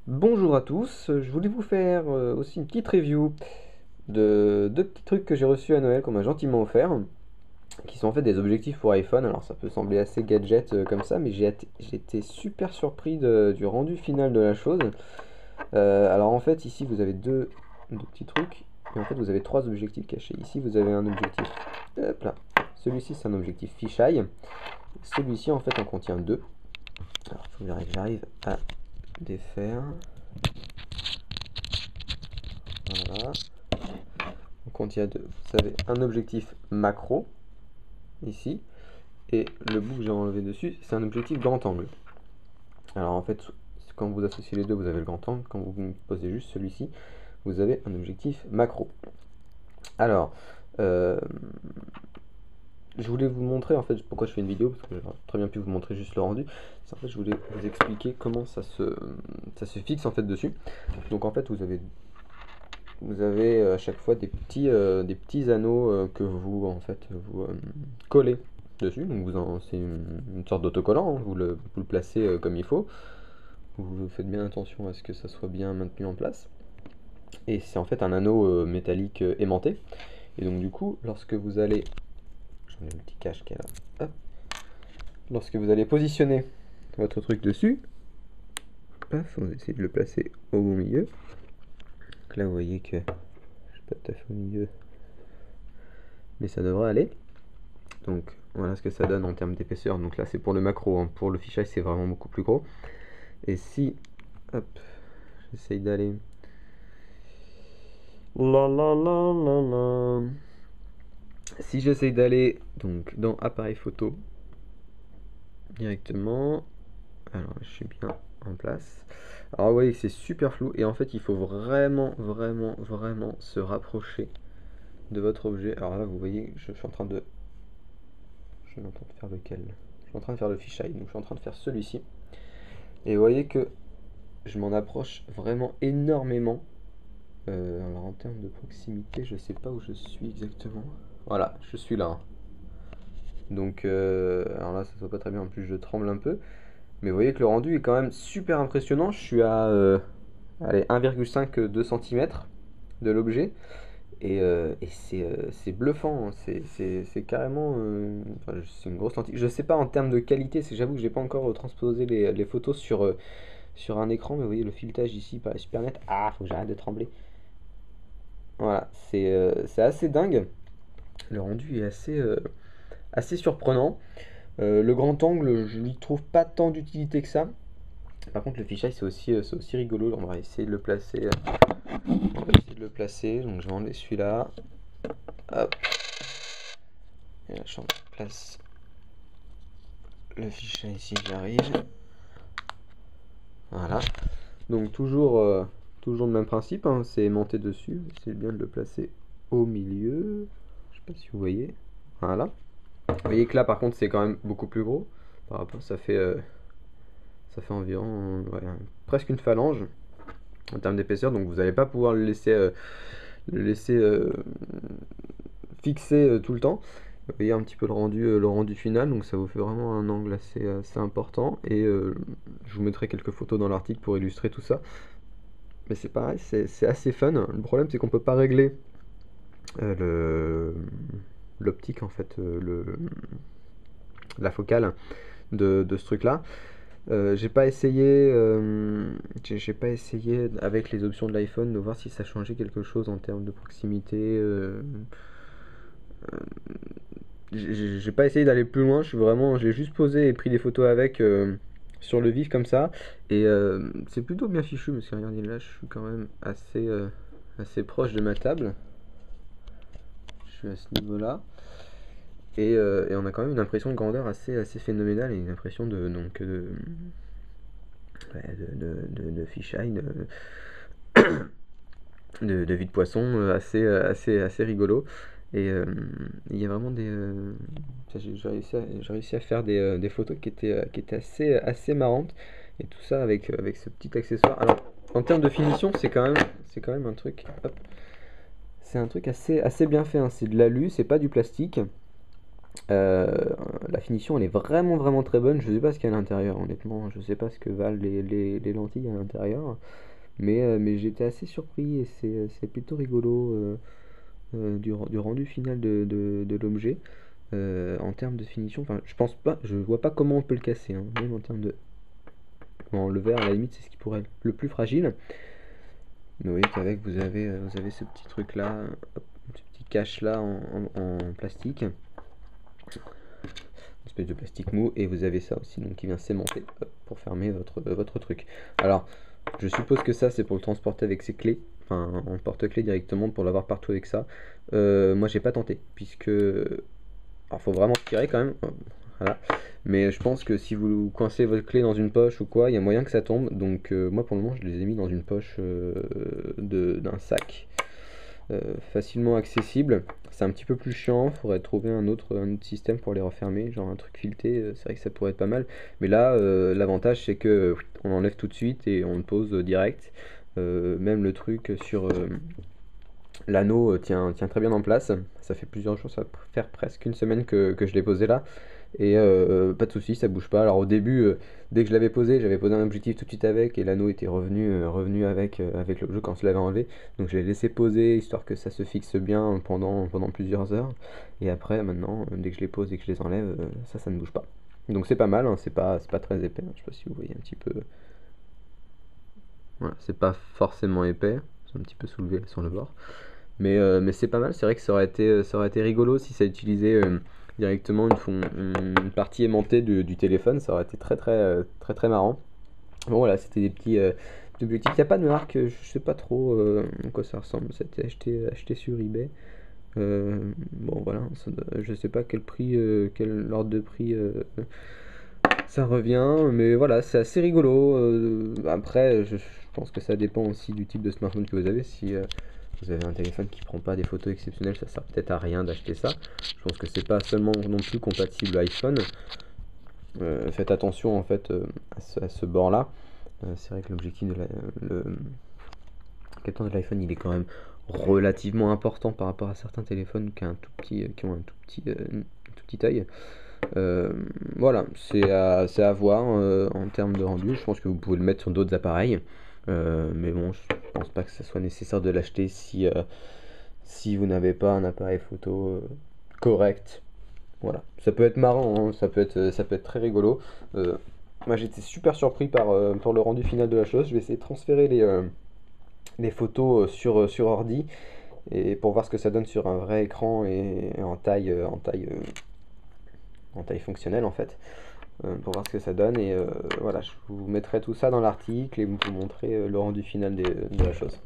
Bonjour à tous, je voulais vous faire aussi une petite review de deux petits trucs que j'ai reçus à Noël qu'on m'a gentiment offert, qui sont en fait des objectifs pour iPhone. Alors ça peut sembler assez gadget comme ça, mais j'ai été super surpris du rendu final de la chose. Alors en fait ici vous avez deux petits trucs, et en fait vous avez trois objectifs cachés. Ici vous avez un objectif, hop là, celui-ci c'est un objectif fisheye, celui-ci en fait en contient deux. Alors il faut que j'arrive à défaire, voilà. Donc il y a deux. Vous avez un objectif macro ici, et le bout que j'ai enlevé dessus, c'est un objectif grand angle. Alors en fait, quand vous associez les deux, vous avez le grand angle. Quand vous posez juste celui-ci, vous avez un objectif macro. Alors, euh, je voulais vous montrer en fait pourquoi je fais une vidéo, parce que j'aurais très bien pu vous montrer juste le rendu. En fait, je voulais vous expliquer comment ça se fixe en fait dessus. Donc en fait, vous avez à chaque fois des petits anneaux que vous en fait vous collez dessus. Donc c'est une sorte d'autocollant, hein. Vous le placez comme il faut. Vous faites bien attention à ce que ça soit bien maintenu en place. Et c'est en fait un anneau métallique aimanté. Et donc du coup, lorsque vous allez, j'en ai le petit cache qui est là. Hop. Lorsque vous allez positionner votre truc dessus, paf, on va essayer de le placer au bon milieu. Donc là, vous voyez que je suis pas tout à fait au milieu, mais ça devrait aller. Donc voilà ce que ça donne en termes d'épaisseur. Donc là c'est pour le macro, hein. Pour le fisheye c'est vraiment beaucoup plus gros. Et si, hop, j'essaye d'aller, la la la la la, si j'essaye d'aller donc dans appareil photo directement, alors je suis bien en place. Alors vous voyez que c'est super flou, et en fait il faut vraiment vraiment vraiment se rapprocher de votre objet. Alors là vous voyez, je suis en train de faire lequel? Je suis en train de faire le fisheye, donc je suis en train de faire celui-ci. Et vous voyez que je m'en approche vraiment énormément. Alors en termes de proximité, je sais pas où je suis exactement. Voilà, je suis là, hein. Donc, alors là, ça se voit pas très bien. En plus, je tremble un peu. Mais vous voyez que le rendu est quand même super impressionnant. Je suis à allez, 1,5-2 cm de l'objet. Et c'est bluffant, hein. C'est carrément enfin, c'est une grosse lentille. Je sais pas en termes de qualité, j'avoue que j'ai pas encore transposé les photos sur un écran, mais vous voyez le filetage ici paraît super net. Ah, faut que j'arrête de trembler. Voilà, c'est assez dingue. Le rendu est assez surprenant. Le grand angle, je n'y trouve pas tant d'utilité que ça. Par contre, le fisheye, c'est aussi rigolo. On va essayer de le placer. Donc, je vais enlever celui-là. Hop. Et là, je place le fisheye ici, j'y arrive. Voilà. Donc, toujours le même principe, hein. C'est aimanté dessus. Essayez bien de le placer au milieu. Je sais pas si vous voyez. Voilà. Vous voyez que là, par contre, c'est quand même beaucoup plus gros. Par rapport, ça fait environ ouais, presque une phalange en termes d'épaisseur. Donc, vous n'allez pas pouvoir le laisser fixer tout le temps. Vous voyez un petit peu le rendu final. Donc, ça vous fait vraiment un angle assez important. Et je vous mettrai quelques photos dans l'article pour illustrer tout ça. Mais c'est pareil, c'est assez fun. Le problème, c'est qu'on peut pas régler l'optique, en fait, la focale de ce truc là. J'ai pas essayé avec les options de l'iPhone de voir si ça changeait quelque chose en termes de proximité. J'ai pas essayé d'aller plus loin. J'ai juste posé et pris des photos avec sur le vif comme ça. Et c'est plutôt bien fichu, parce que regardez là, je suis quand même assez proche de ma table. Je suis à ce niveau-là. Et on a quand même une impression de grandeur assez phénoménale, et une impression de fisheye, de vie de poisson assez rigolo. Et il y a vraiment j'ai réussi à faire des photos qui étaient assez marrantes. Et tout ça avec ce petit accessoire. Alors, en termes de finition, c'est quand même un truc. Hop, c'est un truc assez bien fait, hein. C'est de l'alu, c'est pas du plastique. La finition elle est vraiment vraiment très bonne. Je sais pas ce qu'il y a à l'intérieur, honnêtement. Je sais pas ce que valent les lentilles à l'intérieur. Mais j'étais assez surpris et c'est plutôt rigolo du rendu final de l'objet. En termes de finition, enfin, je pense pas, je vois pas comment on peut le casser, hein, même en termes de. Bon, le verre, à la limite, c'est ce qui pourrait être le plus fragile. Mais vous voyez qu'avec, vous avez ce petit truc là, ce petit cache là en plastique, une espèce de plastique mou, et vous avez ça aussi, donc qui vient s'aimanter pour fermer votre truc. Alors, je suppose que ça, c'est pour le transporter avec ses clés, enfin en porte-clés directement pour l'avoir partout avec ça. Moi, j'ai pas tenté, puisque. Alors, faut vraiment tirer quand même. Voilà. Mais je pense que si vous coincez votre clé dans une poche ou quoi, il y a moyen que ça tombe. Donc moi pour le moment je les ai mis dans une poche d'un sac facilement accessible. C'est un petit peu plus chiant, il faudrait trouver un autre système pour les refermer, genre un truc fileté, c'est vrai que ça pourrait être pas mal. Mais là l'avantage c'est que on enlève tout de suite et on le pose direct. Même le truc sur l'anneau tient très bien en place. Ça fait plusieurs jours, ça va faire presque une semaine que je l'ai posé là. Et pas de soucis, ça bouge pas. Alors au début, dès que je l'avais posé, j'avais posé un objectif tout de suite avec, et l'anneau était revenu avec l'objet quand je l'avais enlevé. Donc je l'ai laissé poser, histoire que ça se fixe bien pendant plusieurs heures. Et après, maintenant, dès que je les pose et que je les enlève, ça ne bouge pas. Donc c'est pas mal, hein, c'est pas très épais, hein. Je sais pas si vous voyez un petit peu. Voilà, c'est pas forcément épais, c'est un petit peu soulevé sur le bord. Mais c'est pas mal, c'est vrai que ça aurait été rigolo si ça utilisait directement une partie aimantée du téléphone, ça aurait été très marrant. Bon voilà, c'était des petits. Il n'y a pas de marque, je sais pas trop à quoi ça ressemble, c'était acheté sur eBay. Bon voilà, je sais pas quel prix, quel ordre de prix ça revient, mais voilà, c'est assez rigolo. Après, je pense que ça dépend aussi du type de smartphone que vous avez. Si vous avez un téléphone qui prend pas des photos exceptionnelles, ça sert peut-être à rien d'acheter ça. Je pense que c'est pas seulement non plus compatible iPhone. Faites attention en fait à ce bord-là. C'est vrai que l'objectif le capteur de l'iPhone, il est quand même relativement important par rapport à certains téléphones qui ont un tout petit œil. Euh, voilà, c'est à voir en termes de rendu. Je pense que vous pouvez le mettre sur d'autres appareils. Mais bon, je pense pas que ce soit nécessaire de l'acheter si vous n'avez pas un appareil photo correct. Voilà, ça peut être marrant, hein, ça peut être très rigolo. Euh, Moi j'étais super surpris par le rendu final de la chose. Je vais essayer de transférer les photos sur ordi et pour voir ce que ça donne sur un vrai écran et en taille fonctionnelle en fait, pour voir ce que ça donne. Et voilà, je vous mettrai tout ça dans l'article et vous montrer le rendu final de la chose.